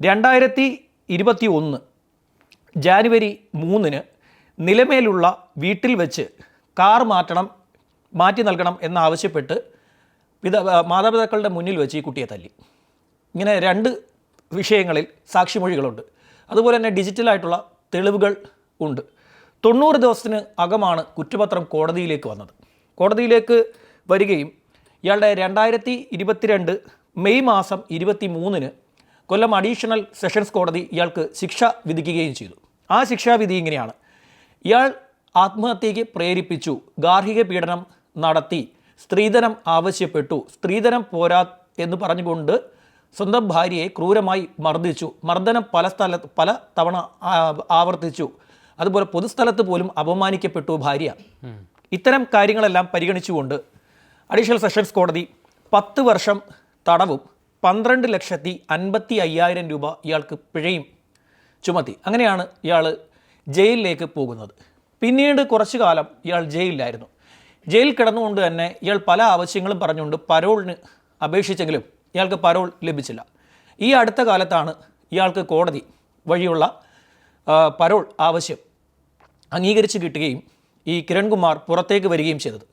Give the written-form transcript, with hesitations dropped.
2021 ജാനുവരി 3-ന് നിലമേലുള്ള വീട്ടിൽ വെച്ച് കാർ മാറ്റി നൽകണം എന്നാവശ്യപ്പെട്ട് മാതാപിതാക്കളുടെ മുന്നിൽ വെച്ച് ഈ കുട്ടിയെ തല്ലി. ഇങ്ങനെ 2 വിഷയങ്ങളിൽ സാക്ഷിമൊഴികളുണ്ട്. അതുപോലെ തന്നെ ഡിജിറ്റലായിട്ടുള്ള തെളിവുകൾ ഉണ്ട്. 90 ദിവസത്തിന് അകമാണ് കുറ്റപത്രം കോടതിയിലേക്ക് വന്നത്. കോടതിയിലേക്ക് വരികയും ഇയാളുടെ 2022 മെയ് മാസം 23-ന് കൊല്ലം അഡീഷണൽ സെഷൻസ് കോടതി ഇയാൾക്ക് ശിക്ഷ വിധിക്കുകയും ചെയ്തു. ആ ശിക്ഷാവിധി ഇങ്ങനെയാണ്: ഇയാൾ ആത്മഹത്യയ്ക്ക് പ്രേരിപ്പിച്ചു, ഗാർഹിക പീഡനം നടത്തി, സ്ത്രീധനം ആവശ്യപ്പെട്ടു, സ്ത്രീധനം പോരാ എന്ന് പറഞ്ഞുകൊണ്ട് സ്വന്തം ഭാര്യയെ ക്രൂരമായി മർദ്ദിച്ചു, മർദ്ദനം പല തവണ ആവർത്തിച്ചു, അതുപോലെ പൊതുസ്ഥലത്ത് പോലും അപമാനിക്കപ്പെട്ടു ഭാര്യ. ഇത്തരം കാര്യങ്ങളെല്ലാം പരിഗണിച്ചുകൊണ്ട് അഡീഷണൽ സെഷൻസ് കോടതി 10 വർഷം തടവും 12,50,50,000 രൂപ ഇയാൾക്ക് പിഴയും ചുമത്തി. അങ്ങനെയാണ് ഇയാൾ ജയിലിലേക്ക് പോകുന്നത്. പിന്നീട് കുറച്ചു കാലം ഇയാൾ ജയിലിലായിരുന്നു. ജയിലിൽ കിടന്നുകൊണ്ട് തന്നെ ഇയാൾ പല ആവശ്യങ്ങളും പറഞ്ഞുകൊണ്ട് പരോളിന് അപേക്ഷിച്ചെങ്കിലും ഇയാൾക്ക് പരോൾ ലഭിച്ചില്ല. ഈ അടുത്ത കാലത്താണ് ഇയാൾക്ക് കോടതി വഴിയുള്ള പരോൾ ആവശ്യം അംഗീകരിച്ച് കിട്ടുകയും ഈ കിരൺകുമാർ പുറത്തേക്ക് വരികയും ചെയ്തത്.